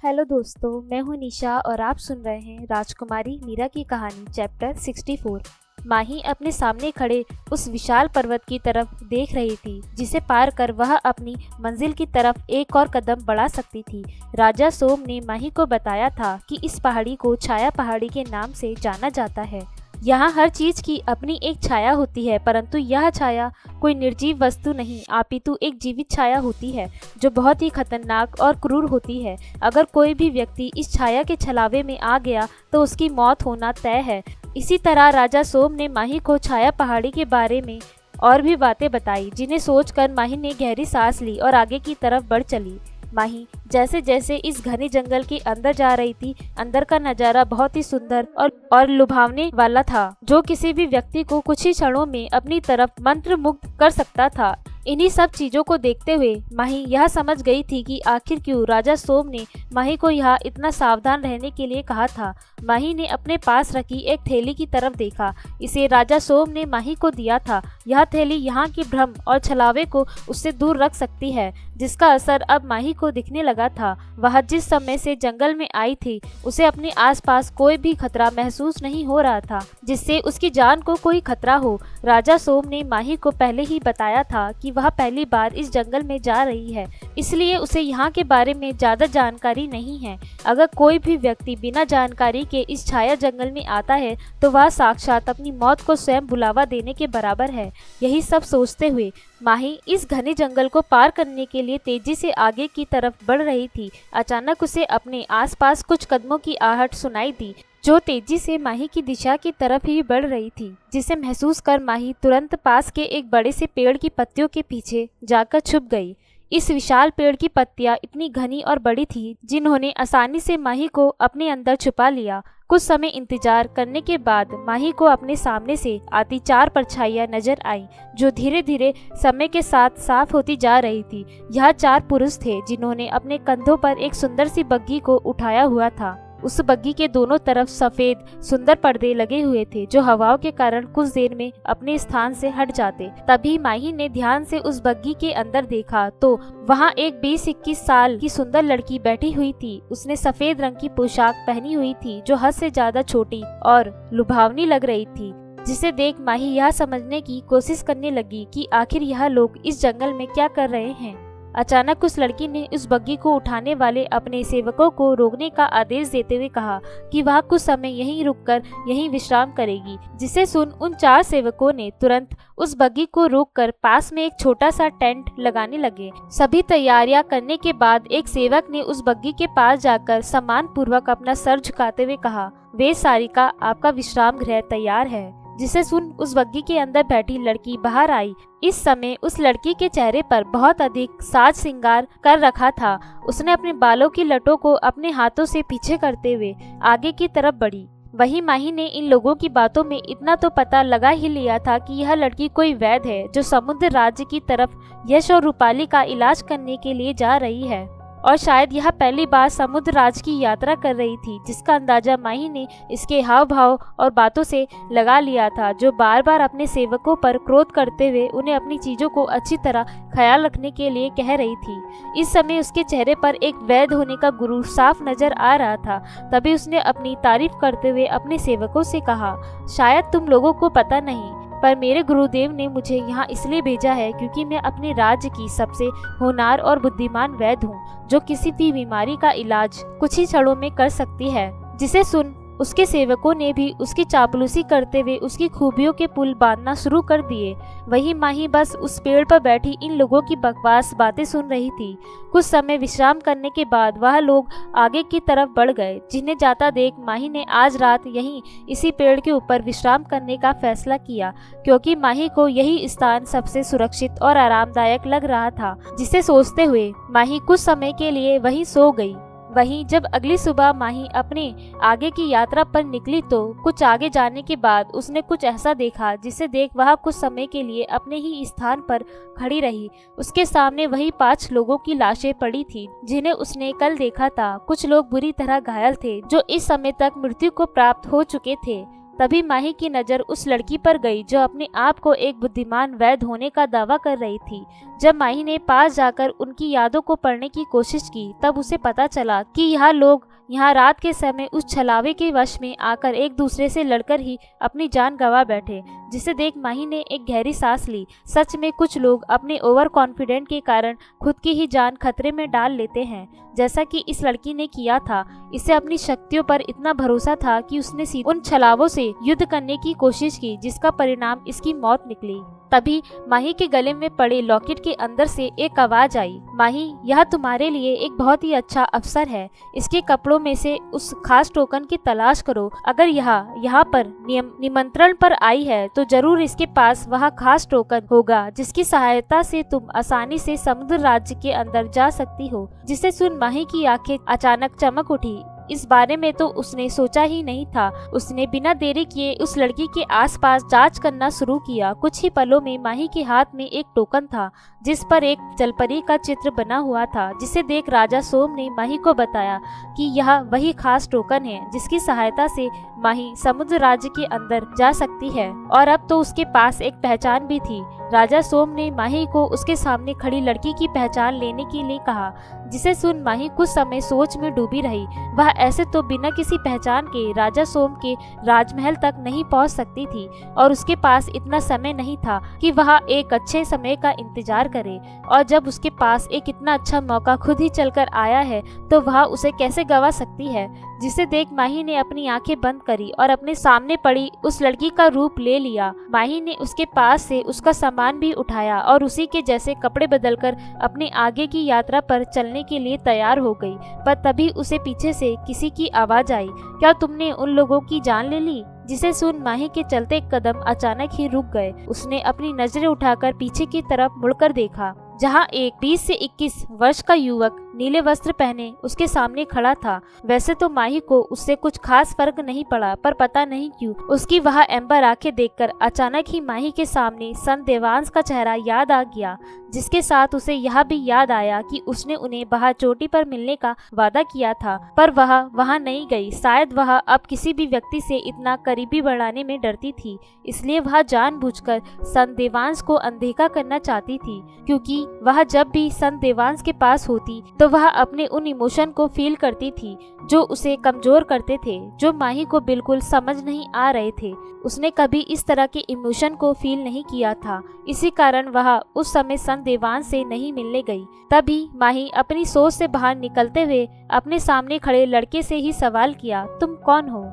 Hello दोस्तों, मैं हूं निशा और आप सुन रहे हैं राजकुमारी मीरा की कहानी चैप्टर 64। माही अपने सामने खड़े उस विशाल पर्वत की तरफ देख रही थी जिसे पार कर वह अपनी मंजिल की तरफ एक और कदम बढ़ा सकती थी। राजा सोम ने माही को बताया था कि इस पहाड़ी को छाया पहाड़ी के नाम से जाना जाता है। यहाँ हर चीज की अपनी एक छाया होती है, परंतु यह छाया कोई निर्जीव वस्तु नहीं अपितु एक जीवित छाया होती है जो बहुत ही खतरनाक और क्रूर होती है। अगर कोई भी व्यक्ति इस छाया के छलावे में आ गया तो उसकी मौत होना तय है। इसी तरह राजा सोम ने माही को छाया पहाड़ी के बारे में और भी बातें बताई, जिन्हें सोचकर माही ने गहरी सांस ली और आगे की तरफ बढ़ चली। माही जैसे जैसे इस घने जंगल के अंदर जा रही थी, अंदर का नजारा बहुत ही सुंदर और लुभावने वाला था, जो किसी भी व्यक्ति को कुछ ही क्षणों में अपनी तरफ मंत्रमुग्ध कर सकता था। इन्हीं सब चीजों को देखते हुए माही यह समझ गई थी कि आखिर क्यों राजा सोम ने माही को यहाँ इतना सावधान रहने के लिए कहा था। माही ने अपने पास रखी एक थैली की तरफ देखा। इसे राजा सोम ने माही को दिया था। यह थैली यहाँ की भ्रम और छलावे को उससे दूर रख सकती है, जिसका असर अब माही को दिखने लगा था। वह जिस समय से जंगल में आई थी उसे अपने आसपास कोई भी खतरा महसूस नहीं हो रहा था जिससे उसकी जान को कोई खतरा हो। राजा सोम ने माही को पहले ही बताया था कि वह पहली बार इस जंगल में जा रही है, इसलिए उसे यहाँ के बारे में ज्यादा जानकारी नहीं है। अगर कोई भी व्यक्ति बिना जानकारी के इस छाया जंगल में आता है तो वह साक्षात अपनी मौत को स्वयं बुलावा देने के बराबर है। यही सब सोचते हुए माही इस घने जंगल को पार करने के लिए तेजी से आगे की तरफ बढ़ रही थी। अचानक उसे अपने आसपास कुछ कदमों की आहट सुनाई दी, जो तेजी से माही की दिशा की तरफ ही बढ़ रही थी, जिसे महसूस कर माही तुरंत पास के एक बड़े से पेड़ की पत्तियों के पीछे जाकर छुप गई। इस विशाल पेड़ की पत्तियां इतनी घनी और बड़ी थी जिन्होंने आसानी से माही को अपने अंदर छुपा लिया। कुछ समय इंतजार करने के बाद माही को अपने सामने से आती 4 परछाइयां नजर आई, जो धीरे धीरे समय के साथ साफ होती जा रही थी। यह 4 पुरुष थे जिन्होंने अपने कंधों पर एक सुंदर सी बग्घी को उठाया हुआ था। उस बग्घी के दोनों तरफ सफेद सुंदर पर्दे लगे हुए थे, जो हवाओं के कारण कुछ देर में अपने स्थान से हट जाते। तभी माही ने ध्यान से उस बग्घी के अंदर देखा तो वहाँ एक 20-21 साल की सुंदर लड़की बैठी हुई थी। उसने सफेद रंग की पोशाक पहनी हुई थी जो हद से ज्यादा छोटी और लुभावनी लग रही थी, जिसे देख माही यह समझने की कोशिश करने लगी कि आखिर यह लोग इस जंगल में क्या कर रहे हैं। अचानक उस लड़की ने उस बग्घी को उठाने वाले अपने सेवकों को रोकने का आदेश देते हुए कहा कि वह कुछ समय यहीं रुककर यहीं विश्राम करेगी। जिसे सुन उन 4 सेवकों ने तुरंत उस बग्घी को रोककर पास में एक छोटा सा टेंट लगाने लगे। सभी तैयारियां करने के बाद एक सेवक ने उस बग्घी के पास जाकर सम्मान पूर्वक अपना सर झुकाते हुए कहा, वे सारिका, आपका विश्राम गृह तैयार है। जिसे सुन उस बग्घी के अंदर बैठी लड़की बाहर आई। इस समय उस लड़की के चेहरे पर बहुत अधिक साज श्रृंगार कर रखा था। उसने अपने बालों की लटों को अपने हाथों से पीछे करते हुए आगे की तरफ बढ़ी। वहीं माही ने इन लोगों की बातों में इतना तो पता लगा ही लिया था कि यह लड़की कोई वैद्य है जो समुद्र राज्य की तरफ यश और रूपाली का इलाज करने के लिए जा रही है, और शायद यह पहली बार समुद्र राज की यात्रा कर रही थी, जिसका अंदाजा माही ने इसके हाव भाव और बातों से लगा लिया था, जो बार बार अपने सेवकों पर क्रोध करते हुए उन्हें अपनी चीजों को अच्छी तरह ख्याल रखने के लिए कह रही थी। इस समय उसके चेहरे पर एक वैद्य होने का गुरु साफ नजर आ रहा था। तभी उसने अपनी तारीफ करते हुए अपने सेवकों से कहा, शायद तुम लोगों को पता नहीं, पर मेरे गुरुदेव ने मुझे यहाँ इसलिए भेजा है क्योंकि मैं अपने राज्य की सबसे होनहार और बुद्धिमान वैद्य हूँ, जो किसी भी बीमारी का इलाज कुछ ही क्षणों में कर सकती है। जिसे सुन उसके सेवकों ने भी उसकी चापलूसी करते हुए उसकी खूबियों के पुल बांधना शुरू कर दिए। वहीं माही बस उस पेड़ पर बैठी इन लोगों की बकवास बातें सुन रही थी। कुछ समय विश्राम करने के बाद वह लोग आगे की तरफ बढ़ गए। जिन्हें जाता देख माही ने आज रात यहीं इसी पेड़ के ऊपर विश्राम करने का फैसला किया, क्योंकि माही को यही स्थान सबसे सुरक्षित और आरामदायक लग रहा था। जिसे सोचते हुए माही कुछ समय के लिए वहीं सो गई। वहीं जब अगली सुबह माही अपने आगे की यात्रा पर निकली तो कुछ आगे जाने के बाद उसने कुछ ऐसा देखा जिसे देख वह कुछ समय के लिए अपने ही स्थान पर खड़ी रही। उसके सामने वही 5 लोगों की लाशें पड़ी थी जिन्हें उसने कल देखा था। कुछ लोग बुरी तरह घायल थे जो इस समय तक मृत्यु को प्राप्त हो चुके थे। तभी माही की नज़र उस लड़की पर गई जो अपने आप को एक बुद्धिमान वैद्य होने का दावा कर रही थी। जब माही ने पास जाकर उनकी यादों को पढ़ने की कोशिश की तब उसे पता चला कि यह लोग यहाँ रात के समय उस छलावे के वश में आकर एक दूसरे से लड़कर ही अपनी जान गंवा बैठे, जिसे देख माही ने एक गहरी सांस ली। सच में कुछ लोग अपने ओवर कॉन्फिडेंट के कारण खुद की ही जान खतरे में डाल लेते हैं, जैसा कि इस लड़की ने किया था। इसे अपनी शक्तियों पर इतना भरोसा था कि उसने सीधे उन छलावों से युद्ध करने की कोशिश की, जिसका परिणाम इसकी मौत निकली। तभी माही के गले में पड़े लॉकेट के अंदर से एक आवाज आई, माही, यह तुम्हारे लिए एक बहुत ही अच्छा अवसर है। इसके कपड़ों में से उस खास टोकन की तलाश करो। अगर यह यहाँ पर निमंत्रण पर आई है तो जरूर इसके पास वह खास टोकन होगा जिसकी सहायता से तुम आसानी से समुद्र राज्य के अंदर जा सकती हो। जिसे सुन माही की आंखें अचानक चमक उठी। इस बारे में तो उसने सोचा ही नहीं था। उसने बिना देरी किए उस लड़की के आसपास जांच करना शुरू किया। कुछ ही पलों में माही के हाथ में एक टोकन था जिस पर एक जलपरी का चित्र बना हुआ था, जिसे देख राजा सोम ने माही को बताया कि यह वही खास टोकन है जिसकी सहायता से माही समुद्र राज्य के अंदर जा सकती है। और अब तो उसके पास एक पहचान भी थी। राजा सोम ने माही को उसके सामने खड़ी लड़की की पहचान लेने के लिए कहा, जिसे सुन माही कुछ समय सोच में डूबी रही। वह ऐसे तो बिना किसी पहचान के राजा सोम के राजमहल तक नहीं पहुंच सकती थी और उसके पास इतना समय नहीं था कि वह एक अच्छे समय का इंतजार करे। और जब उसके पास एक इतना अच्छा मौका खुद ही चलकर आया है तो वह उसे कैसे गवा सकती है। जिसे देख माही ने अपनी आंखें बंद करी और अपने सामने पड़ी उस लड़की का रूप ले लिया। माही ने उसके पास से उसका सामान भी उठाया और उसी के जैसे कपड़े बदलकर अपने आगे की यात्रा पर चलने के लिए तैयार हो गई। पर तभी उसे पीछे से किसी की आवाज आई, क्या तुमने उन लोगों की जान ले ली? जिसे सुन माही के चलते कदम अचानक ही रुक गए। उसने अपनी नजरें उठाकर पीछे की तरफ मुड़कर देखा, जहां एक 20 से 21 वर्ष का युवक नीले वस्त्र पहने उसके सामने खड़ा था। वैसे तो माही को उससे कुछ खास फर्क नहीं पड़ा, पर पता नहीं क्यों उसकी वह एम्बर आंखें देखकर अचानक ही माही के सामने संत देवांश का चेहरा याद आ गया, जिसके साथ उसे यह भी याद आया कि उसने उन्हें बाहर चोटी पर मिलने का वादा किया था, पर वह वहां नहीं गई। शायद वह अब किसी भी व्यक्ति से इतना करीबी बढ़ाने में डरती थी, इसलिए वह जानबूझकर संत देवांश को अनदेखा करना चाहती थी, क्योंकि वह जब भी संत देवांश के पास होती तो वह अपने उन इमोशन को फील करती थी जो उसे कमजोर करते थे, जो माही को बिल्कुल समझ नहीं आ रहे थे। उसने कभी इस तरह के इमोशन को फील नहीं किया था, इसी कारण वह उस समय संत देवांश से नहीं मिलने गई। तभी माही अपनी सोच से बाहर निकलते हुए अपने सामने खड़े लड़के से ही सवाल किया, तुम कौन हो?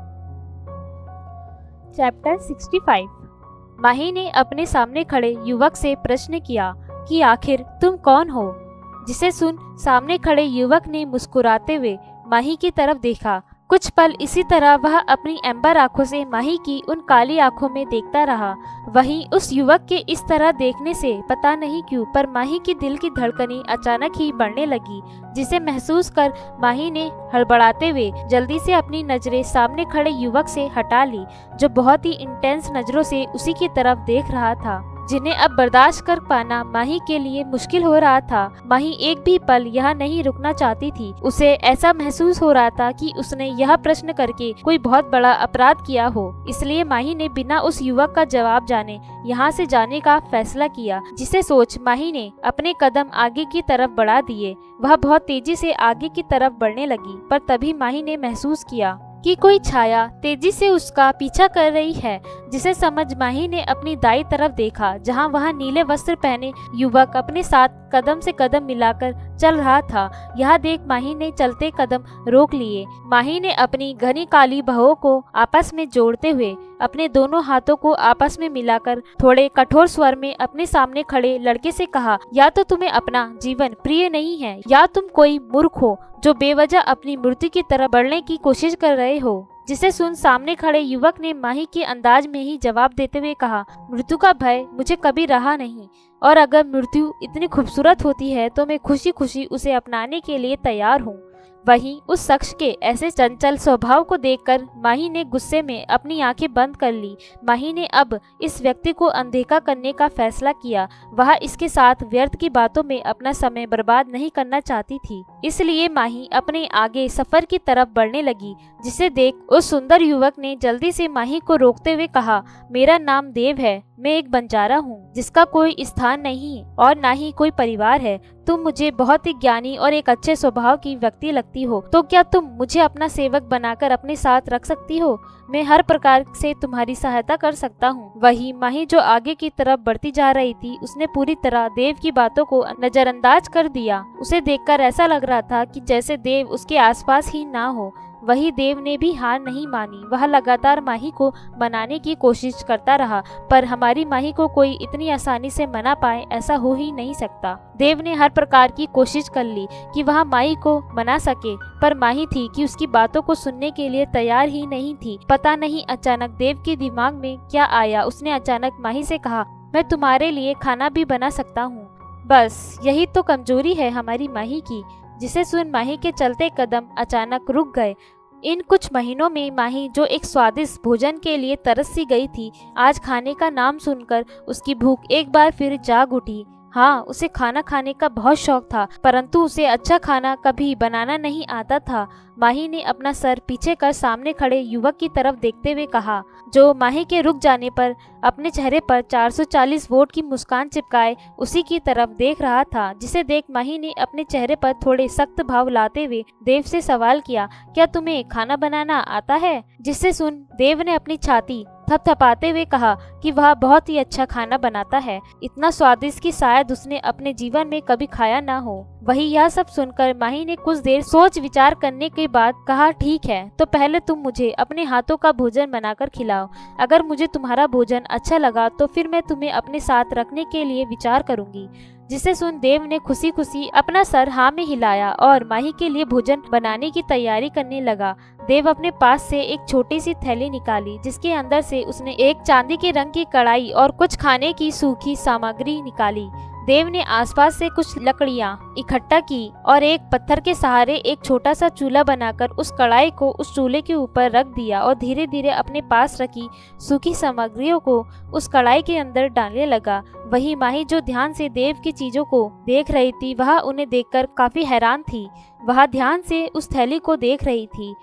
चैप्टर 65। माही ने अपने सामने खड़े युवक से प्रश्न किया कि आखिर तुम कौन हो? जिसे सुन सामने खड़े युवक ने मुस्कुराते हुए माही की तरफ देखा। कुछ पल इसी तरह वह अपनी एम्बर आंखों से माही की उन काली आंखों में देखता रहा। वहीं उस युवक के इस तरह देखने से पता नहीं क्यों पर माही की दिल की धड़कनें अचानक ही बढ़ने लगी, जिसे महसूस कर माही ने हड़बड़ाते हुए जल्दी से अपनी नजरें सामने खड़े युवक से हटा ली, जो बहुत ही इंटेंस नजरों से उसी की तरफ देख रहा था, जिन्हें अब बर्दाश्त कर पाना माही के लिए मुश्किल हो रहा था। माही एक भी पल यह नहीं रुकना चाहती थी। उसे ऐसा महसूस हो रहा था कि उसने यह प्रश्न करके कोई बहुत बड़ा अपराध किया हो। इसलिए माही ने बिना उस युवक का जवाब जाने यहाँ से जाने का फैसला किया, जिसे सोच माही ने अपने कदम आगे की तरफ बढ़ा दिए। वह बहुत तेजी से आगे की तरफ बढ़ने लगी, पर तभी माही ने महसूस किया कि कोई छाया तेजी से उसका पीछा कर रही है। जिसे समझ माही ने अपनी दाईं तरफ देखा, जहां वह नीले वस्त्र पहने युवक अपने साथ कदम से कदम मिलाकर चल रहा था। यह देख माही ने चलते कदम रोक लिए। माही ने अपनी घनी काली बाहों को आपस में जोड़ते हुए अपने दोनों हाथों को आपस में मिलाकर थोड़े कठोर स्वर में अपने सामने खड़े लड़के से कहा, या तो तुम्हें अपना जीवन प्रिय नहीं है, या तुम कोई मूर्ख हो जो बेवजह अपनी मृत्यु की तरफ बढ़ने की कोशिश कर रहे हो। जिसे सुन सामने खड़े युवक ने माही के अंदाज में ही जवाब देते हुए कहा, मृत्यु का भय मुझे कभी रहा नहीं, और अगर मृत्यु इतनी खूबसूरत होती है तो मैं खुशी खुशी उसे अपनाने के लिए तैयार हूँ। वहीं उस शख्स के ऐसे चंचल स्वभाव को देखकर माही ने गुस्से में अपनी आंखें बंद कर ली। माही ने अब इस व्यक्ति को अनदेखा करने का फैसला किया। वह इसके साथ व्यर्थ की बातों में अपना समय बर्बाद नहीं करना चाहती थी, इसलिए माही अपने आगे सफर की तरफ बढ़ने लगी, जिसे देख उस सुंदर युवक ने जल्दी से माही को रोकते हुए कहा, मेरा नाम देव है, मैं एक बंजारा हूँ जिसका कोई स्थान नहीं और ना ही कोई परिवार है। तुम मुझे बहुत ही ज्ञानी और एक अच्छे स्वभाव की व्यक्ति लगती हो, तो क्या तुम मुझे अपना सेवक बनाकर अपने साथ रख सकती हो? मैं हर प्रकार से तुम्हारी सहायता कर सकता हूँ। वही माही जो आगे की तरफ बढ़ती जा रही थी, उसने पूरी तरह देव की बातों को नजरअंदाज कर दिया। उसे देखकर ऐसा लग रहा था कि जैसे देव उसके आसपास ही ना हो। वही देव ने भी हार नहीं मानी। वह लगातार माही को मनाने की कोशिश करता रहा, पर हमारी माही को कोई इतनी आसानी से मना पाए ऐसा हो ही नहीं सकता। देव ने हर प्रकार की कोशिश कर ली कि वह माही को मना सके, पर माही थी कि उसकी बातों को सुनने के लिए तैयार ही नहीं थी। पता नहीं अचानक देव के दिमाग में क्या आया। उसने अचानक माही से कहा, मैं तुम्हारे लिए खाना भी बना सकता हूँ। बस यही तो कमजोरी है हमारी माही की। जिसे सुन माही के चलते कदम अचानक रुक गए। इन कुछ महीनों में माही जो एक स्वादिष्ट भोजन के लिए तरस सी गई थी, आज खाने का नाम सुनकर उसकी भूख एक बार फिर जाग उठी। हाँ, उसे खाना खाने का बहुत शौक था, परंतु उसे अच्छा खाना कभी बनाना नहीं आता था। माही ने अपना सर पीछे कर सामने खड़े युवक की तरफ देखते हुए कहा, जो माही के रुक जाने पर अपने चेहरे पर 440 वोट की मुस्कान चिपकाए उसी की तरफ देख रहा था। जिसे देख माही ने अपने चेहरे पर थोड़े सख्त भाव लाते हुए देव से सवाल किया, क्या तुम्हें खाना बनाना आता है? जिसे सुन देव ने अपनी छाती थपथपाते हुए कहा कि वह बहुत ही अच्छा खाना बनाता है, इतना स्वादिष्ट कि शायद उसने अपने जीवन में कभी खाया ना हो। वही यह सब सुनकर माही ने कुछ देर सोच विचार करने के बाद कहा, ठीक है, तो पहले तुम मुझे अपने हाथों का भोजन बनाकर खिलाओ। अगर मुझे तुम्हारा भोजन अच्छा लगा तो फिर मैं तुम्हें अपने साथ रखने के लिए विचार करूंगी। जिसे सुन देव ने खुशी खुशी अपना सर हाँ में हिलाया और माही के लिए भोजन बनाने की तैयारी करने लगा। देव अपने पास से एक छोटी सी थैली निकाली, जिसके अंदर से उसने एक चांदी के रंग की कढ़ाई और कुछ खाने की सूखी सामग्री निकाली। देव ने आसपास से कुछ लकड़ियां इकट्ठा की और एक पत्थर के सहारे एक छोटा सा चूल्हा बनाकर उस कढ़ाई को उस चूल्हे के ऊपर रख दिया और धीरे धीरे अपने पास रखी सूखी सामग्रियों को उस कढ़ाई के अंदर डालने लगा। वही माही जो ध्यान से देव की चीजों को देख रही थी, वह उन्हें देखकर काफी हैरान थी। वह ध्यान से उस थैली को देख रही थी,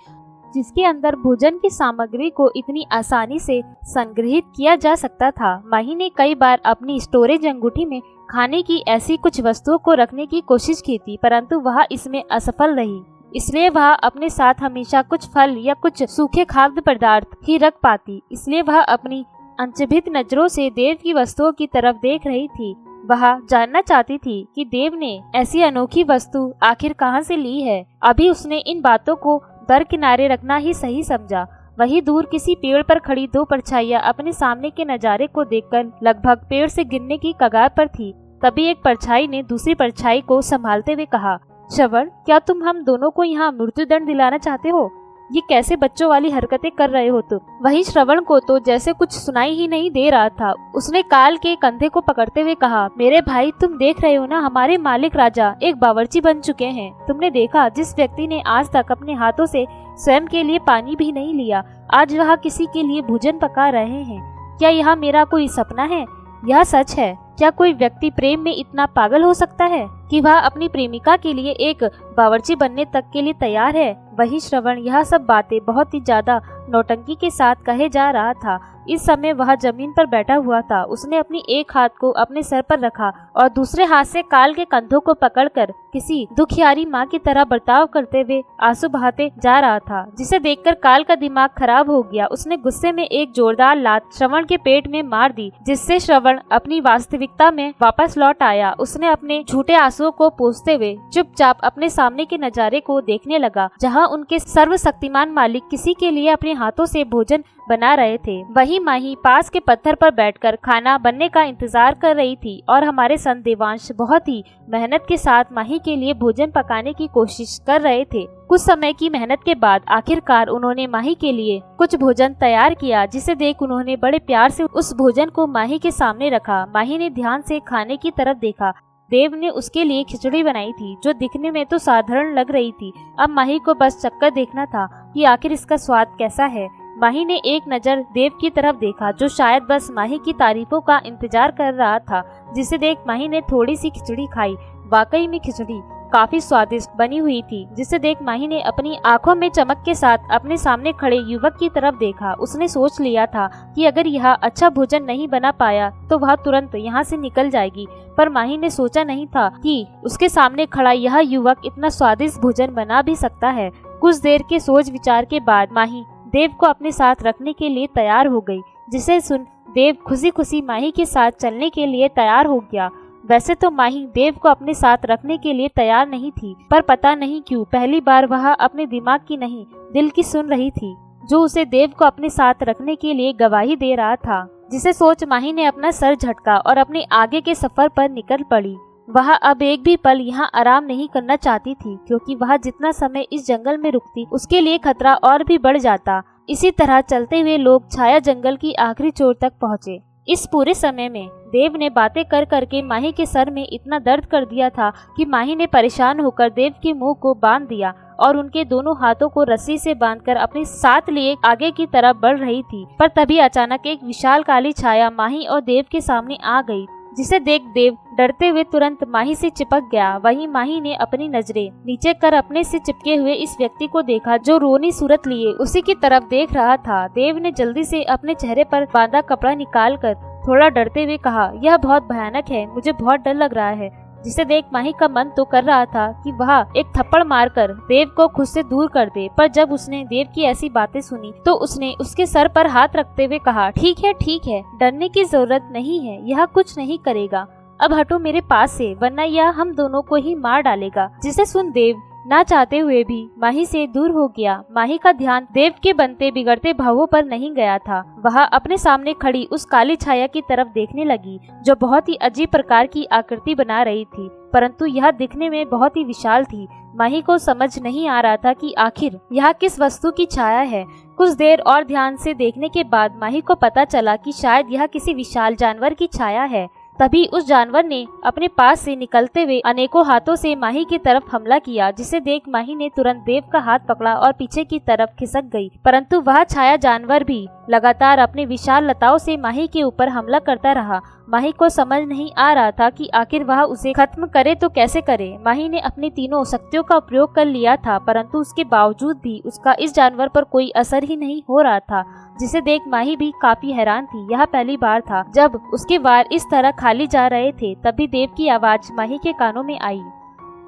जिसके अंदर भोजन की सामग्री को इतनी आसानी से संग्रहित किया जा सकता था। माही ने कई बार अपनी स्टोरेज अंगूठी में खाने की ऐसी कुछ वस्तुओं को रखने की कोशिश की थी, परंतु वह इसमें असफल रही। इसलिए वह अपने साथ हमेशा कुछ फल या कुछ सूखे खाद्य पदार्थ ही रख पाती। इसलिए वह अपनी अनचभित नजरों से देव की वस्तुओं की तरफ देख रही थी। वह जानना चाहती थी कि देव ने ऐसी अनोखी वस्तु आखिर कहां से ली है। अभी उसने इन बातों को दर किनारे रखना ही सही समझा। वही दूर किसी पेड़ पर खड़ी दो परछाइयां अपने सामने के नजारे को देखकर लगभग पेड़ से गिरने की कगार पर थी। तभी एक परछाई ने दूसरी परछाई को संभालते हुए कहा, श्रवण, क्या तुम हम दोनों को यहाँ मृत्युदंड दिलाना चाहते हो? ये कैसे बच्चों वाली हरकतें कर रहे हो तुम? वही श्रवण को तो जैसे कुछ सुनाई ही नहीं दे रहा था। उसने काल के कंधे को पकड़ते हुए कहा, मेरे भाई, तुम देख रहे हो ना, हमारे मालिक राजा एक बावर्ची बन चुके हैं। तुमने देखा, जिस व्यक्ति ने आज तक अपने हाथों से स्वयं के लिए पानी भी नहीं लिया, आज वह किसी के लिए भोजन पका रहे हैं। क्या यह मेरा कोई सपना है? यह सच है। क्या कोई व्यक्ति प्रेम में इतना पागल हो सकता है कि वह अपनी प्रेमिका के लिए एक बावर्ची बनने तक के लिए तैयार है? वही श्रवण यह सब बातें बहुत ही ज्यादा नौटंकी के साथ कहे जा रहा था। इस समय वह जमीन पर बैठा हुआ था। उसने अपनी एक हाथ को अपने सर पर रखा और दूसरे हाथ से काल के कंधों को पकड़कर किसी दुखियारी माँ की तरह बर्ताव करते हुए आंसू बहाते जा रहा था, जिसे देखकर काल का दिमाग खराब हो गया। उसने गुस्से में एक जोरदार लात श्रवण के पेट में मार दी, जिससे श्रवण अपनी वास्तविकता में वापस लौट आया। उसने अपने झूठे आंसुओं को पोंछते हुए चुपचाप अपने सामने के नजारे को देखने लगा, जहाँ उनके सर्वशक्तिमान मालिक किसी के लिए अपने हाथों से भोजन बना रहे थे। वही माही पास के पत्थर पर बैठकर खाना बनने का इंतजार कर रही थी और हमारे संत देवांश बहुत ही मेहनत के साथ माही के लिए भोजन पकाने की कोशिश कर रहे थे। कुछ समय की मेहनत के बाद आखिरकार उन्होंने माही के लिए कुछ भोजन तैयार किया, जिसे देख उन्होंने बड़े प्यार से उस भोजन को माही के सामने रखा। माही ने ध्यान से खाने की तरफ देखा। देव ने उसके लिए खिचड़ी बनाई थी जो दिखने में तो साधारण लग रही थी। अब माही को बस चक्कर देखना था कि आखिर इसका स्वाद कैसा है। माही ने एक नज़र देव की तरफ देखा जो शायद बस माही की तारीफों का इंतजार कर रहा था, जिसे देख माही ने थोड़ी सी खिचड़ी खाई। वाकई में खिचड़ी काफी स्वादिष्ट बनी हुई थी, जिसे देख माही ने अपनी आंखों में चमक के साथ अपने सामने खड़े युवक की तरफ देखा। उसने सोच लिया था कि अगर यह अच्छा भोजन नहीं बना पाया तो वह तुरंत यहाँ से निकल जाएगी, पर माही ने सोचा नहीं था कि उसके सामने खड़ा यह युवक इतना स्वादिष्ट भोजन बना भी सकता है। कुछ देर के सोच विचार के बाद माही देव को अपने साथ रखने के लिए तैयार हो गई, जिसे सुन देव खुशी खुशी माही के साथ चलने के लिए तैयार हो गया। वैसे तो माही देव को अपने साथ रखने के लिए तैयार नहीं थी, पर पता नहीं क्यों पहली बार वह अपने दिमाग की नहीं दिल की सुन रही थी, जो उसे देव को अपने साथ रखने के लिए गवाही दे रहा था। जिसे सोच माही ने अपना सर झटका और अपने आगे के सफर पर निकल पड़ी। वह अब एक भी पल यहाँ आराम नहीं करना चाहती थी, क्योंकि वह जितना समय इस जंगल में रुकती उसके लिए खतरा और भी बढ़ जाता। इसी तरह चलते हुए लोग छाया जंगल की आखिरी चोर तक पहुँचे। इस पूरे समय में देव ने बातें कर करके माही के सर में इतना दर्द कर दिया था कि माही ने परेशान होकर देव के मुंह को बांध दिया और उनके दोनों हाथों को रस्सी से बांधकर अपने साथ लिए आगे की तरफ बढ़ रही थी। पर तभी अचानक एक विशाल काली छाया माही और देव के सामने आ गई, जिसे देख देव डरते हुए तुरंत माही से चिपक गया। वहीं माही ने अपनी नजरें नीचे कर अपने से चिपके हुए इस व्यक्ति को देखा जो रोनी सूरत लिए उसी की तरफ देख रहा था। देव ने जल्दी से अपने चेहरे पर बांधा कपड़ा निकाल कर थोड़ा डरते हुए कहा, यह बहुत भयानक है, मुझे बहुत डर लग रहा है। जिसे देख माही का मन तो कर रहा था कि वह एक थप्पड़ मारकर देव को खुद से दूर कर दे, पर जब उसने देव की ऐसी बातें सुनी तो उसने उसके सर पर हाथ रखते हुए कहा, ठीक है, डरने की जरूरत नहीं है, यह कुछ नहीं करेगा। अब हटो मेरे पास से, वरना यह हम दोनों को ही मार डालेगा। जिसे सुन देव ना चाहते हुए भी माही से दूर हो गया। माही का ध्यान देव के बनते बिगड़ते भावों पर नहीं गया था। वह अपने सामने खड़ी उस काली छाया की तरफ देखने लगी जो बहुत ही अजीब प्रकार की आकृति बना रही थी, परंतु यह दिखने में बहुत ही विशाल थी। माही को समझ नहीं आ रहा था कि आखिर यह किस वस्तु की छाया है। कुछ देर और ध्यान से देखने के बाद माही को पता चला कि शायद यह किसी विशाल जानवर की छाया है। तभी उस जानवर ने अपने पास से निकलते हुए अनेकों हाथों से माही की तरफ हमला किया, जिसे देख माही ने तुरंत देव का हाथ पकड़ा और पीछे की तरफ खिसक गई। परंतु वह छाया जानवर भी लगातार अपने विशाल लताओं से माही के ऊपर हमला करता रहा। माही को समझ नहीं आ रहा था कि आखिर वह उसे खत्म करे तो कैसे करे। माही ने अपनी तीनों शक्तियों का उपयोग कर लिया था, परंतु उसके बावजूद भी उसका इस जानवर पर कोई असर ही नहीं हो रहा था, जिसे देख माही भी काफी हैरान थी। यह पहली बार था जब उसके वार इस तरह खाली जा रहे थे। तभी देव की आवाज माही के कानों में आई,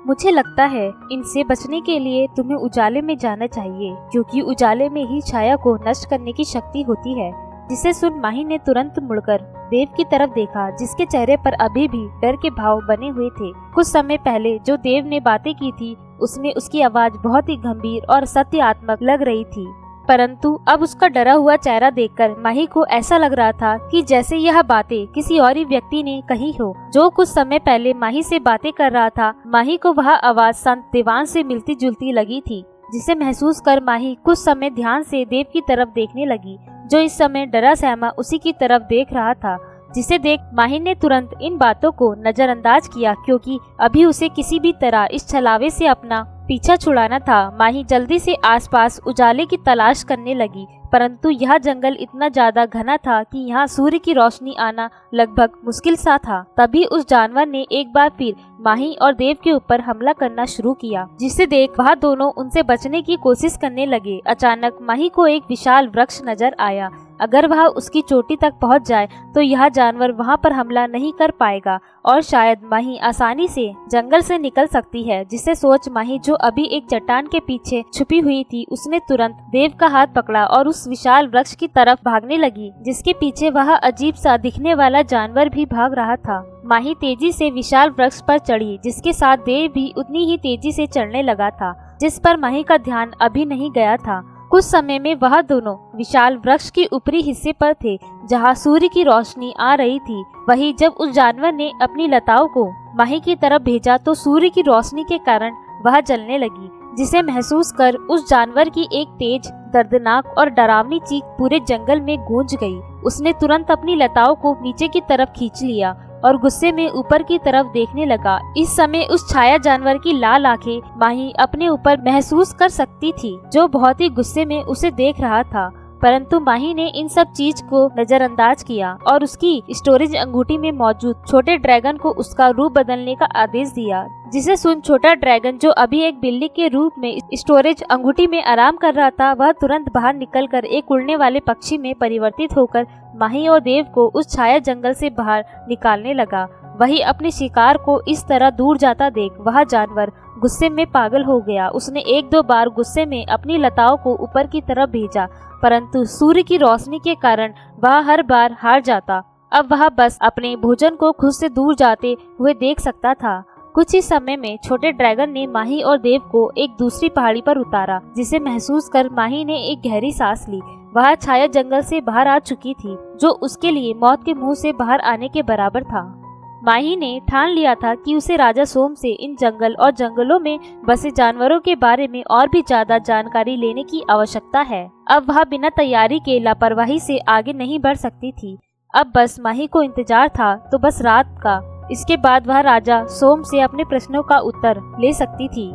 मुझे लगता है इनसे बचने के लिए तुम्हें उजाले में जाना चाहिए, क्योंकि उजाले में ही छाया को नष्ट करने की शक्ति होती है। जिसे सुन माही ने तुरंत मुड़कर देव की तरफ देखा, जिसके चेहरे पर अभी भी डर के भाव बने हुए थे। कुछ समय पहले जो देव ने बातें की थी उसमें उसकी आवाज बहुत ही गंभीर और सत्यात्मक लग रही थी, परंतु अब उसका डरा हुआ चेहरा देखकर माही को ऐसा लग रहा था कि जैसे यह बातें किसी और ही व्यक्ति ने कही हो जो कुछ समय पहले माही से बातें कर रहा था। माही को वह आवाज संत देवान से मिलती जुलती लगी थी, जिसे महसूस कर माही कुछ समय ध्यान से देव की तरफ देखने लगी, जो इस समय डरा सहमा उसी की तरफ देख रहा था। जिसे देख माही ने तुरंत इन बातों को नजरअंदाज किया, क्योंकि अभी उसे किसी भी तरह इस छलावे से अपना पीछा छुड़ाना था। माही जल्दी से आसपास उजाले की तलाश करने लगी, परंतु यह जंगल इतना ज्यादा घना था कि यहाँ सूर्य की रोशनी आना लगभग मुश्किल सा था। तभी उस जानवर ने एक बार फिर माही और देव के ऊपर हमला करना शुरू किया, जिसे देख वह दोनों उनसे बचने की कोशिश करने लगे। अचानक माही को एक विशाल वृक्ष नजर आया। अगर वह उसकी चोटी तक पहुंच जाए तो यह जानवर वहां पर हमला नहीं कर पाएगा और शायद माही आसानी से जंगल से निकल सकती है। जिसे सोच माही जो अभी एक चट्टान के पीछे छुपी हुई थी, उसने तुरंत देव का हाथ पकड़ा और उस विशाल वृक्ष की तरफ भागने लगी, जिसके पीछे वह अजीब सा दिखने वाला जानवर भी भाग रहा था। माही तेजी से विशाल वृक्ष पर चढ़ी, जिसके साथ देव भी उतनी ही तेजी से चढ़ने लगा था, जिस पर माही का ध्यान अभी नहीं गया था। कुछ समय में वह दोनों विशाल वृक्ष के ऊपरी हिस्से पर थे, जहां सूर्य की रोशनी आ रही थी। वहीं जब उस जानवर ने अपनी लताओं को माही की तरफ भेजा तो सूर्य की रोशनी के कारण वह जलने लगी, जिसे महसूस कर उस जानवर की एक तेज, दर्दनाक और डरावनी चीख पूरे जंगल में गूंज गई। उसने तुरंत अपनी लताओं को नीचे की तरफ खींच लिया और गुस्से में ऊपर की तरफ देखने लगा। इस समय उस छाया जानवर की लाल आंखें माही अपने ऊपर महसूस कर सकती थी, जो बहुत ही गुस्से में उसे देख रहा था। परंतु माही ने इन सब चीज को नजरअंदाज किया और उसकी स्टोरेज अंगूठी में मौजूद छोटे ड्रैगन को उसका रूप बदलने का आदेश दिया, जिसे सुन छोटा ड्रैगन, जो अभी एक बिल्ली के रूप में स्टोरेज अंगूठी में आराम कर रहा था, वह तुरंत बाहर निकलकर एक उड़ने वाले पक्षी में परिवर्तित होकर माही और देव को उस छाया जंगल से बाहर निकालने लगा। वही अपने शिकार को इस तरह दूर जाता देख वह जानवर गुस्से में पागल हो गया। उसने एक दो बार गुस्से में अपनी लताओं को ऊपर की तरफ भेजा, परंतु सूर्य की रोशनी के कारण वह हर बार हार जाता। अब वह बस अपने भोजन को खुद से दूर जाते हुए देख सकता था। कुछ ही समय में छोटे ड्रैगन ने माही और देव को एक दूसरी पहाड़ी पर उतारा, जिसे महसूस कर माही ने एक गहरी सांस ली। वह छाया जंगल से बाहर आ चुकी थी, जो उसके लिए मौत के मुंह से बाहर आने के बराबर था। माही ने ठान लिया था कि उसे राजा सोम से इन जंगल और जंगलों में बसे जानवरों के बारे में और भी ज्यादा जानकारी लेने की आवश्यकता है। अब वह बिना तैयारी के लापरवाही से आगे नहीं बढ़ सकती थी। अब बस माही को इंतजार था तो बस रात का। इसके बाद वह राजा सोम से अपने प्रश्नों का उत्तर ले सकती थी।